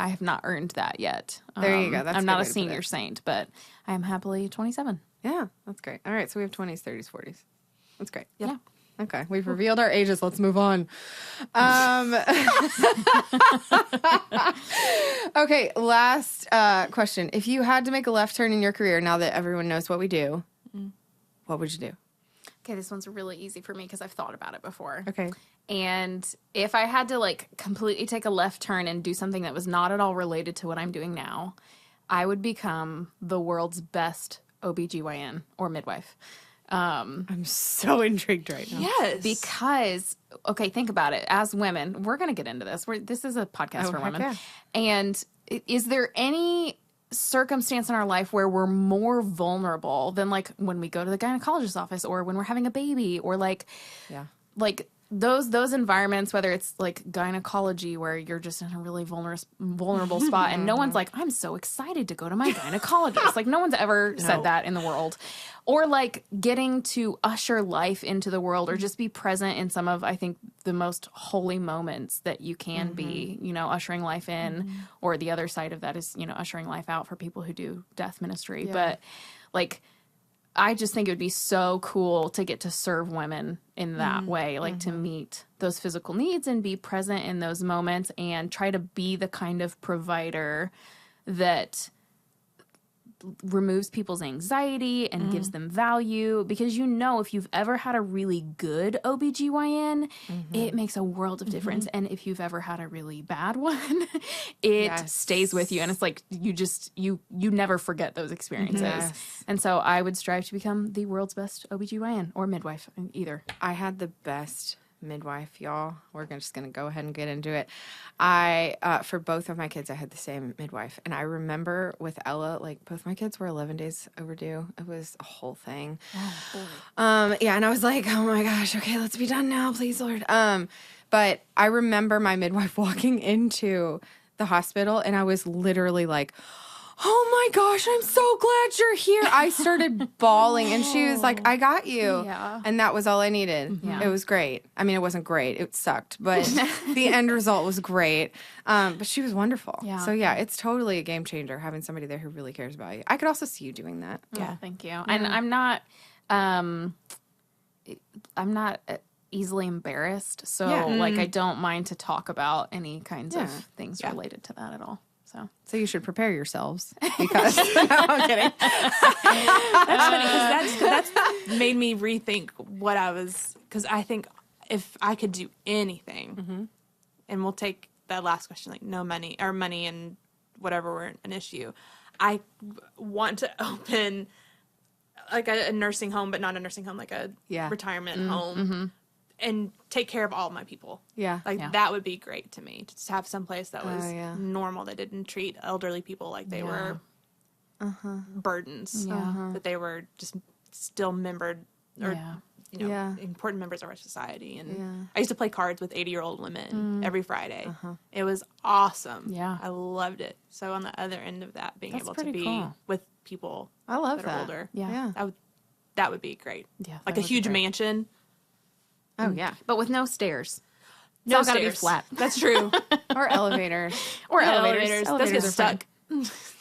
have not earned that yet. There you go. That's I'm a not good a way to put senior it. saint, but I am happily 27. Yeah, that's great. All right, so we have 20s, 30s, 40s. That's great. Yeah. Okay, we've revealed our ages. Let's move on. Okay, last question. If you had to make a left turn in your career, now that everyone knows what we do, what would you do? Okay, this one's really easy for me because I've thought about it before. Okay. And if I had to like completely take a left turn and do something that was not at all related to what I'm doing now, I would become the world's best OBGYN or midwife. I'm so intrigued right now. Yes. Because, okay, think about it. As women, we're going to get into this. This is a podcast Oh, for heck women. yeah. And is there any circumstance in our life where we're more vulnerable than like when we go to the gynecologist's office or when we're having a baby or like, Yeah. like those environments, whether it's like gynecology where you're just in a really vulnerable spot and no one's like, I'm so excited to go to my gynecologist. Like no one's ever said that in the world. Or like getting to usher life into the world or just be present in some of, I think, the most holy moments that you can be, you know, ushering life in, or the other side of that is, you know, ushering life out for people who do death ministry. Yeah. But like, I just think it would be so cool to get to serve women in that way, like to meet those physical needs and be present in those moments and try to be the kind of provider that removes people's anxiety and gives them value. Because you know, if you've ever had a really good OBGYN, it makes a world of difference. And if you've ever had a really bad one, it stays with you. And it's like, you never forget those experiences. Yes. And so I would strive to become the world's best OBGYN or midwife, either. I had the best midwife, y'all. We're just going to go ahead and get into it. I, for both of my kids, I had the same midwife. And I remember with Ella, like both my kids were 11 days overdue. It was a whole thing. Yeah. And I was like, oh my gosh, okay, let's be done now, please, Lord. But I remember my midwife walking into the hospital and I was literally like, oh my gosh, I'm so glad you're here. I started bawling and she was like, I got you. Yeah. And that was all I needed. Yeah. It was great. I mean, it wasn't great. It sucked, but the end result was great. But she was wonderful. Yeah. So yeah, it's totally a game changer having somebody there who really cares about you. I could also see you doing that. Yeah, thank you. And I'm not easily embarrassed, so like I don't mind to talk about any kinds of things related to that at all. So you should prepare yourselves because no, I'm kidding. That's funny because that's made me rethink what I was, because I think if I could do anything, and we'll take that last question, like no money or money and whatever were an issue, I want to open like a nursing home, but not a nursing home, like a retirement home, and take care of all my people. Yeah. Like that would be great to me, to just have some place that was yeah. normal, that didn't treat elderly people like they were burdens, that they were just still membered or you know, important members of our society. And I used to play cards with 80-year-old women every Friday. It was awesome. Yeah. I loved it. So on the other end of that, being That's able to pretty be cool. with people I love that are that. older, Yeah. that would be great. Yeah, like that a would be huge great. mansion. Oh yeah. but with no stairs. No all gotta be stairs. flat. That's true. Or elevators. Or Yeah, elevators. Those Elevators get are fun. stuck.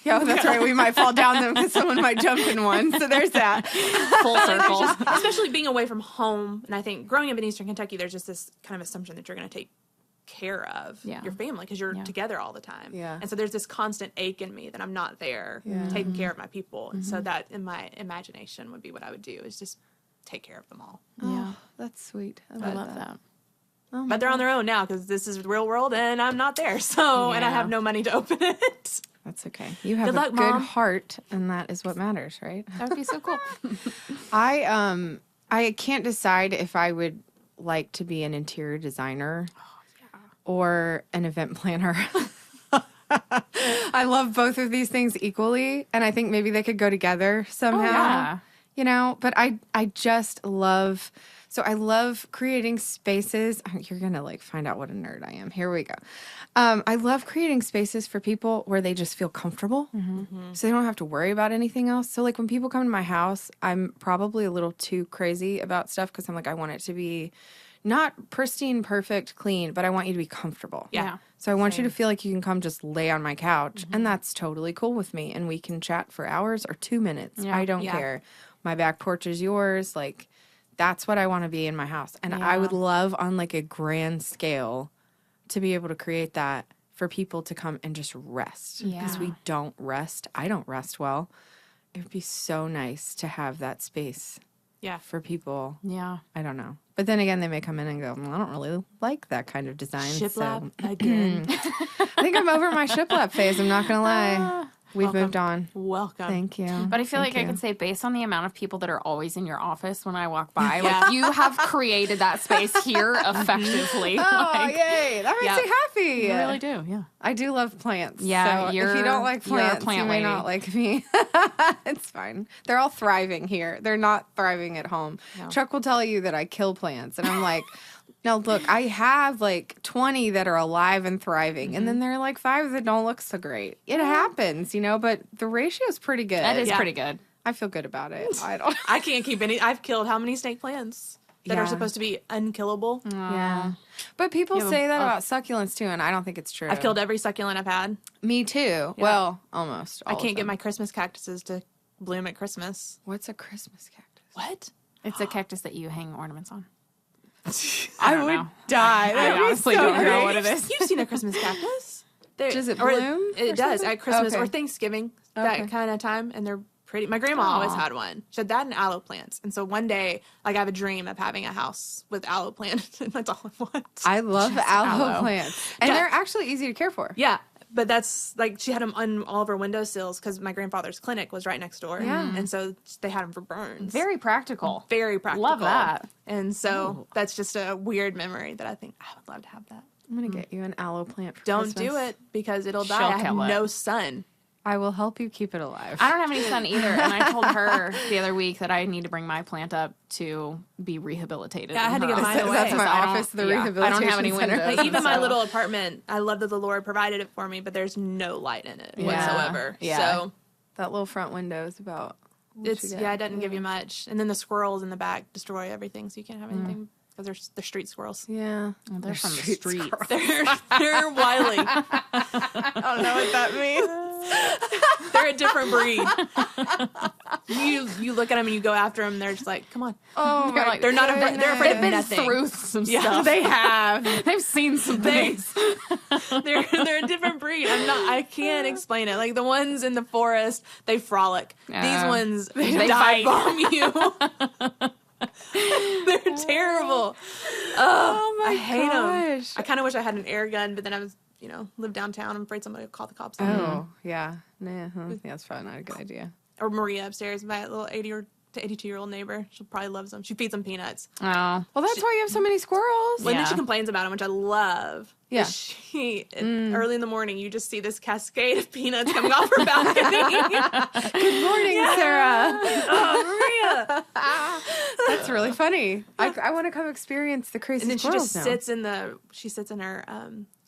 Yeah, that's right. We might fall down them because someone might jump in one. So there's that. Full circle. Especially being away from home. And I think growing up in Eastern Kentucky, there's just this kind of assumption that you're going to take care of your family because you're together all the time. Yeah. And so there's this constant ache in me that I'm not there taking care of my people. And so that in my imagination would be what I would do, is just take care of them all. Yeah. That's sweet. I love that. But they're on their own now because this is the real world and I'm not there. So, and I Yeah. have no money to open it. That's okay. You have Good luck, a good Mom. heart, and that is what matters, right? That would be so cool. I can't decide if I would like to be an interior designer or an event planner. I love both of these things equally, and I think maybe they could go together somehow. yeah. You know, but I just love, so I love creating spaces. You're going to like find out what a nerd I am. Here we go. I love creating spaces for people where they just feel comfortable. So they don't have to worry about anything else. So like when people come to my house, I'm probably a little too crazy about stuff because I'm like, I want it to be not pristine, perfect, clean, but I want you to be comfortable. Yeah. So I want you to feel like you can come just lay on my couch, and that's totally cool with me. And we can chat for hours or 2 minutes. Yeah. I don't Yeah. care. My back porch is yours. Like, that's what I want to be in my house. And I Yeah. would love on like a grand scale to be able to create that for people to come and just rest. Because Yeah. we don't rest. I don't rest well. It would be so nice to have that space Yeah. for people. Yeah. I don't know. But then again, they may come in and go, well, I don't really like that kind of design. Shiplap So again. I think I'm over my shiplap phase. I'm not going to lie. We've Welcome. moved on. Welcome. Thank you. But I feel like Thank I you. can say, based on the amount of people that are always in your office when I walk by, like you have created that space here effectively. Oh, like, yay. That makes yeah. me happy. you really do, yeah. I do love plants. Yeah, So if you're- you don't like you're a plants, plant you may lady. not like me. It's fine. They're all thriving here. They're not thriving at home. No. Chuck will tell you that I kill plants. And I'm like, no, look, I have like 20 that are alive and thriving. And then there are like 5 that don't look so great. It happens, you know, but the ratio is pretty good. That is Yeah. pretty good. I feel good about it. I don't. I can't keep any. I've killed how many snake plants that Yeah. are supposed to be unkillable? Yeah. But people Yeah, say that oh. about succulents too, and I don't think it's true. I've killed every succulent I've had. Me too. Well, almost. I all of can't get them. my Christmas cactuses to bloom at Christmas. What's a Christmas cactus? What? It's a cactus that you hang ornaments on. I don't would know. die. I That would be honestly so don't know great. what it is. You've seen a Christmas cactus? Does it or bloom It or does something? at Christmas Okay. or Thanksgiving, Okay. that kind of time, and they're pretty. My grandma always had one. She had that and aloe plants, and so one day, like I have a dream of having a house with aloe plants, and that's all I want. I love Just aloe aloe. plants, and Yeah. they're actually easy to care for. Yeah, but that's like she had them on all of her windowsills because my grandfather's clinic was right next door. Yeah. and so they had them for burns. Very practical. Very practical. Love that. And so that's just a weird memory that I think I would love to have that. I'm gonna get you an aloe plant. For Don't Christmas. do it because it'll die. She'll I have kill it. no sun. I will help you keep it alive. I don't have any sun either, and I told her the other week that I need to bring my plant up to be rehabilitated. Yeah, I in had to her get mine office. away. That's my I don't- office, the yeah, I don't rehabilitation have any center. windows. Like, even my so- little apartment, I love that the Lord provided it for me, but there's no light in it Yeah. whatsoever. Yeah. So That little front window is about. what it's you get. yeah, it doesn't give you much. And then the squirrels in the back destroy everything, so you can't have anything because they're street squirrels. Yeah, They're from the street streets. squirrels. They're wily. I don't know what that means. They're a different breed. You look at them and you go after them. They're just like, come on. Oh They're my! like- They're not. They're afraid They've of been nothing. through some Yeah, stuff. They have. They've seen some things. They're a different breed. I can't explain it. Like the ones in the forest, they frolic. These ones they dive fight. bomb you. They're terrible. Oh my I hate them. gosh. I kind of wish I had an air gun, but then I was, live downtown. I'm afraid somebody will call the cops on me. Oh yeah, nah, yeah, that's probably not a good idea. Or Maria upstairs, my little 80 or to 82-year-old neighbor. She probably loves them. She feeds them peanuts. Oh. Well, that's why you have so many squirrels. Well, and then she Yeah. complains about them, which I love. Yeah. Early in the morning, you just see this cascade of peanuts coming off her balcony. Good morning, Sarah. Oh, Maria! That's really funny. I want to come experience the crazy And then she squirrels just now. sits in her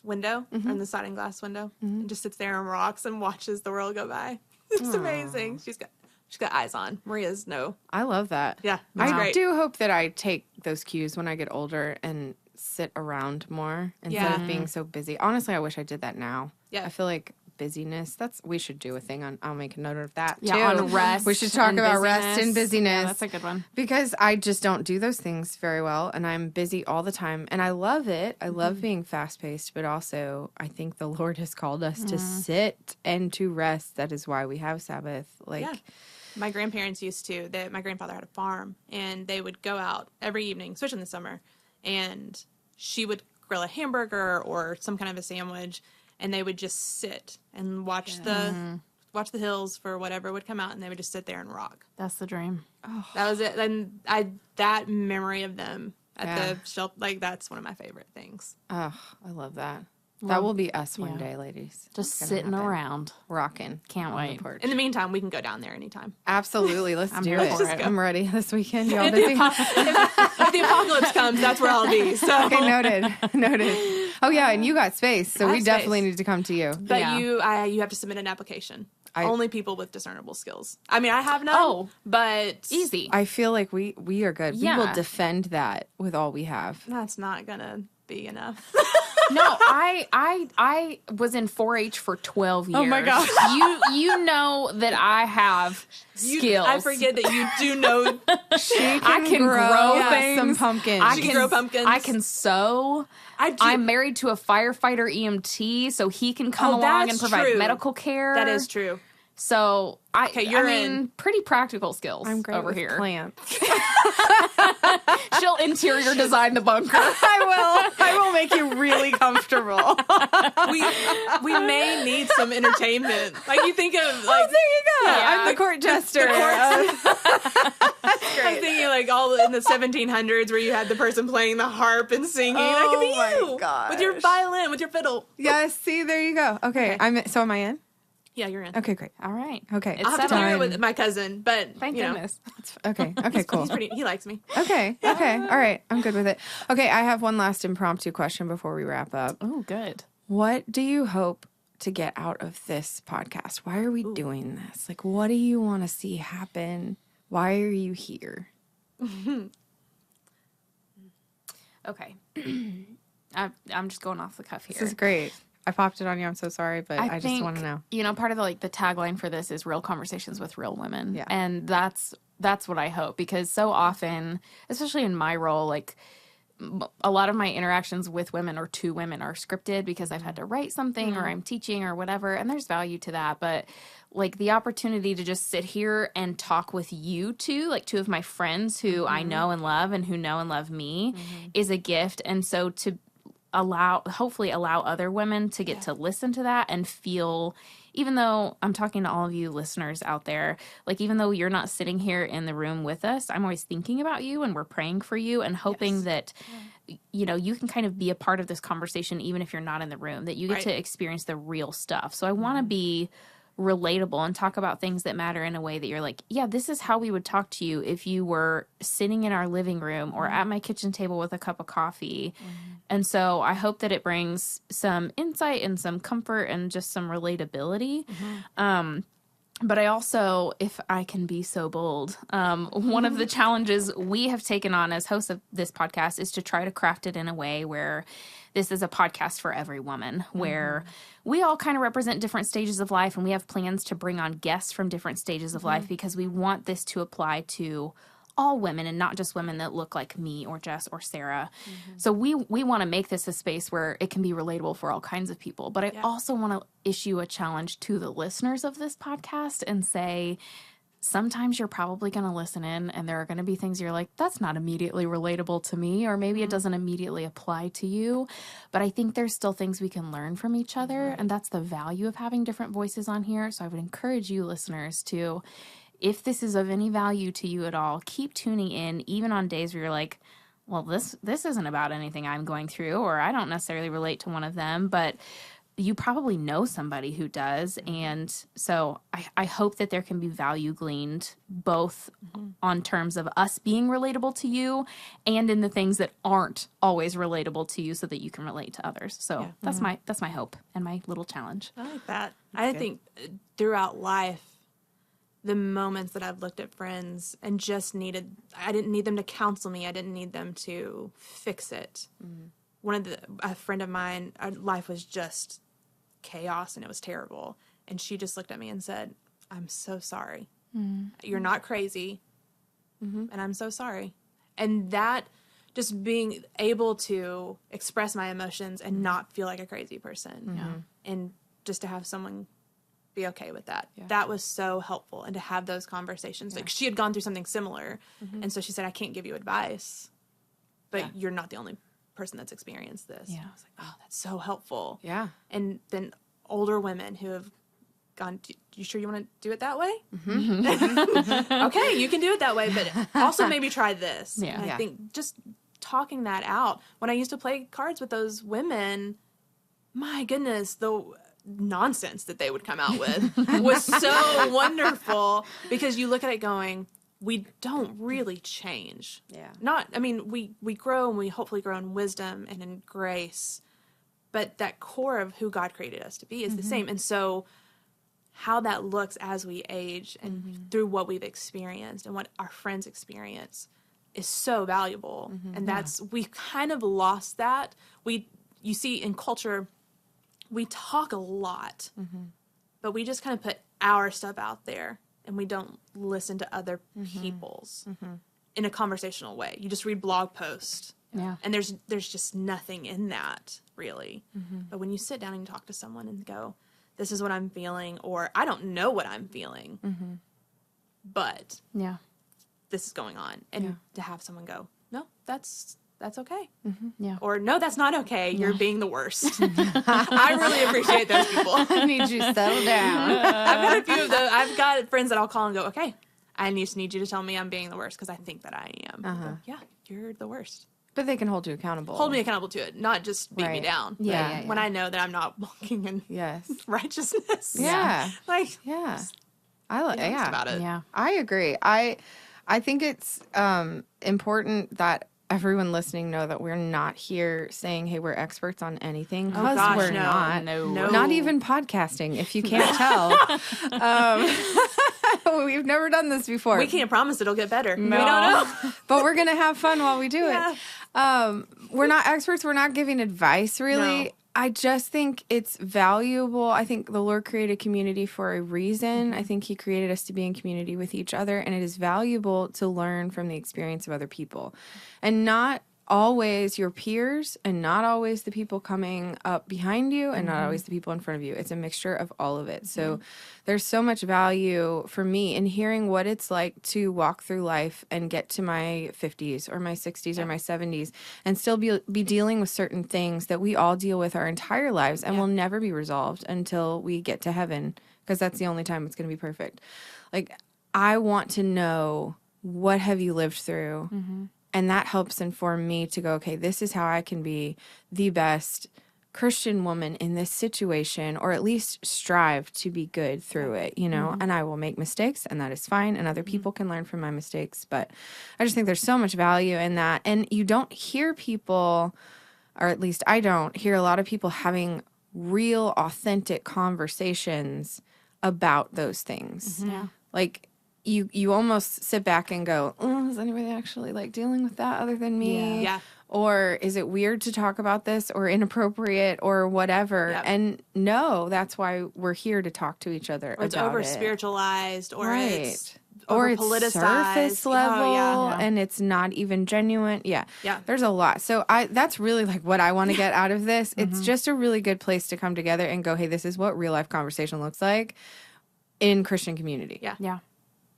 window, in the sliding glass window, and just sits there and rocks and watches the world go by. It's amazing. She's got eyes on. Maria's no. I love that. Yeah, it's I great. do hope that I take those cues when I get older and sit around more instead Yeah. of being so busy. Honestly, I wish I did that now. Yeah. I feel like busyness. We should do a thing on. I'll make a note of that Yeah, too. on rest. We should talk and about rest and busyness. Yeah, that's a good one. Because I just don't do those things very well, and I'm busy all the time, and I love it. I love being fast paced, but also I think the Lord has called us to sit and to rest. That is why we have Sabbath. Like, Yeah. My grandparents used to. My grandfather had a farm, and they would go out every evening, especially in the summer, and she would grill a hamburger or some kind of a sandwich, and they would just sit and watch the hills for whatever would come out, and they would just sit there and rock. That's the dream. Oh. That was it. And that memory of them at the shelf, like, that's one of my favorite things. Oh, I love that. That will be us one day, ladies. Just sitting around. Rocking. Can't wait. In the meantime, we can go down there anytime. Absolutely. Let's do it. I'm ready this weekend. Y'all If busy? if the apocalypse comes, that's where I'll be. So. Okay, noted. Oh, yeah, and you got space, so we definitely need to come to you. But you have to submit an application. Only people with discernible skills. I mean, I have none. Oh, but easy. I feel like we are good. Yeah. We will defend that with all we have. That's not gonna be enough. No, I was in 4-H for 12 years. Oh my gosh. You know that I have skills. I forget that you do know. I can grow things. Some pumpkins. She can grow pumpkins. I can sew. I'm married to a firefighter EMT, so he can come along and provide medical care. That is true. So you're in pretty practical skills. I'm great over with here. Plants. She'll interior design the bunker. I will make you really comfortable. We may need some entertainment. Like, you think of, like, there you go. Yeah. I'm the court jester. That's great. I'm thinking, like, all in the 1700s where you had the person playing the harp and singing. That could be my you. gosh. With your violin, with your fiddle. Yes, see, there you go. Okay. So am I in? Yeah, you're in. Okay, great. All right. Okay. It's I'll have to settled. do it with my cousin, but Thank goodness. Okay, cool. he likes me. Okay. All right. I'm good with it. Okay, I have one last impromptu question before we wrap up. Oh, good. What do you hope to get out of this podcast? Why are we doing this? Like, what do you want to see happen? Why are you here? Okay. I'm just going off the cuff here. This is great. I popped it on you. I'm so sorry, but I just want to know. You know, part of the tagline for this is real conversations with real women. Yeah. And that's what I hope, because so often, especially in my role, like, a lot of my interactions with women or to women are scripted because I've had to write something or I'm teaching or whatever, and there's value to that. But, like, the opportunity to just sit here and talk with you two, like two of my friends who I know and love and who know and love me, is a gift. And so to hopefully allow other women to get to listen to that and feel, even though I'm talking to all of you listeners out there, like, even though you're not sitting here in the room with us, I'm always thinking about you and we're praying for you and hoping that, you know, you can kind of be a part of this conversation even if you're not in the room, that you get to experience the real stuff. So I want to be relatable and talk about things that matter in a way that you're like, yeah, this is how we would talk to you if you were sitting in our living room or at my kitchen table with a cup of coffee. And so I hope that it brings some insight and some comfort and just some relatability. But I also, if I can be so bold, one of the challenges we have taken on as hosts of this podcast is to try to craft it in a way where this is a podcast for every woman, where we all kind of represent different stages of life, and we have plans to bring on guests from different stages of life because we want this to apply to all women and not just women that look like me or Jess or Sarah. So we want to make this a space where it can be relatable for all kinds of people. But I also want to issue a challenge to the listeners of this podcast and say, sometimes you're probably going to listen in and there are going to be things you're like, that's not immediately relatable to me, or maybe it doesn't immediately apply to you. But I think there's still things we can learn from each other. And that's the value of having different voices on here. So I would encourage you listeners to, if this is of any value to you at all, keep tuning in, even on days where you're like, well, this isn't about anything I'm going through, or I don't necessarily relate to one of them, but you probably know somebody who does. And so I hope that there can be value gleaned both on terms of us being relatable to you and in the things that aren't always relatable to you so that you can relate to others. So that's my hope and my little challenge. I like that. I think throughout life, the moments that I've looked at friends and just I didn't need them to counsel me. I didn't need them to fix it. A friend of mine, our life was just chaos and it was terrible. And she just looked at me and said, I'm so sorry. You're not crazy. And I'm so sorry. And that, just being able to express my emotions and not feel like a crazy person. And just to have someone be okay with that. That was so helpful. And to have those conversations. Like, she had gone through something similar. And so she said, I can't give you advice, but you're not the only person that's experienced this. Yeah. And I was like, oh, that's so helpful. Yeah. And then older women who have gone, you sure you want to do it that way? Okay, you can do it that way, but also maybe try this. Yeah. And I Yeah. think just talking that out. When I used to play cards with those women, my goodness, the nonsense that they would come out with was so wonderful, because you look at it going, we don't really change. Yeah. We grow, and we hopefully grow in wisdom and in grace, but that core of who God created us to be is the same. And so how that looks as we age and through what we've experienced and what our friends experience is so valuable. And we've kind of lost that. You see in culture, we talk a lot, but we just kind of put our stuff out there, and we don't listen to other people's in a conversational way. You just read blog posts, and there's just nothing in that, really. But when you sit down and you talk to someone and go, this is what I'm feeling, or I don't know what I'm feeling, but this is going on. And to have someone go, no, that's okay. Yeah. Or no, that's not okay. You're being the worst. I really appreciate those people. I need you to settle down. I've got a few of those. I've got friends that I'll call and go, okay, I just need you to tell me I'm being the worst because I think that I am. Go, yeah, you're the worst. But they can hold you accountable. Hold me accountable to it, not just beat me Right. down. Yeah. When I know that I'm not walking in Yes. righteousness. Yeah. Like, Yeah. be honest about it. Yeah. I agree. I think it's important that everyone listening know that we're not here saying, hey, we're experts on anything, because gosh, we're no. not. No. Not even podcasting, if you can't tell. We've never done this before. We can't promise it'll get better. No. We don't know. But we're going to have fun while we do Yeah. it. We're not experts. We're not giving advice, really. No. I just think it's valuable. I think the Lord created community for a reason. I think he created us to be in community with each other, and it is valuable to learn from the experience of other people. And not always your peers, and not always the people coming up behind you, and not always the people in front of you. It's a mixture of all of it. So there's so much value for me in hearing what it's like to walk through life and get to my 50s or my 60s or my 70s and still be dealing with certain things that we all deal with our entire lives and will never be resolved until we get to heaven, because that's the only time it's going to be perfect. Like, I want to know, what have you lived through? And that helps inform me to go, okay, this is how I can be the best Christian woman in this situation, or at least strive to be good through it, you know? And I will make mistakes, and that is fine, and other people can learn from my mistakes. But I just think there's so much value in that. And you don't hear people, or at least I don't hear a lot of people having real, authentic conversations about those things. Yeah. Like, you almost sit back and go, is anybody actually like dealing with that other than me? Yeah. Or is it weird to talk about this, or inappropriate, or whatever? Yep. And no, that's why we're here to talk to each other Or it's about over it. spiritualized, or Right. it's Or over it's politicized. surface level, Oh, yeah. and it's not even genuine. Yeah. Yeah. There's a lot. So that's really like what I want to get out of this. It's just a really good place to come together and go, hey, this is what real life conversation looks like in Christian community. Yeah. Yeah.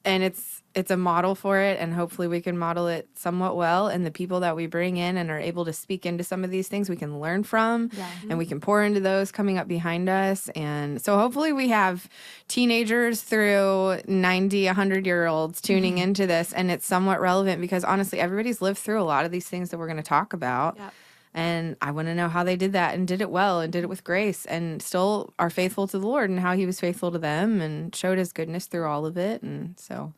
And it's a model for it, and hopefully we can model it somewhat well. And the people that we bring in and are able to speak into some of these things, we can learn from, and we can pour into those coming up behind us. And so hopefully we have teenagers through 90, 100-year-olds tuning into this, and it's somewhat relevant, because honestly, everybody's lived through a lot of these things that we're going to talk about. Yep. And I want to know how they did that, and did it well, and did it with grace, and still are faithful to the Lord, and how he was faithful to them and showed his goodness through all of it. And so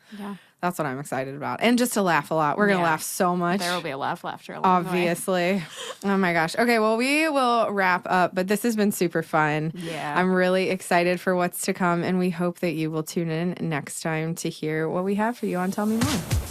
that's what I'm excited about. And just to laugh a lot. We're going to laugh so much. There will be a lot of laughter along the way. Obviously. Oh my gosh. Okay, well, we will wrap up, but this has been super fun. Yeah. I'm really excited for what's to come, and we hope that you will tune in next time to hear what we have for you on Tell Me More.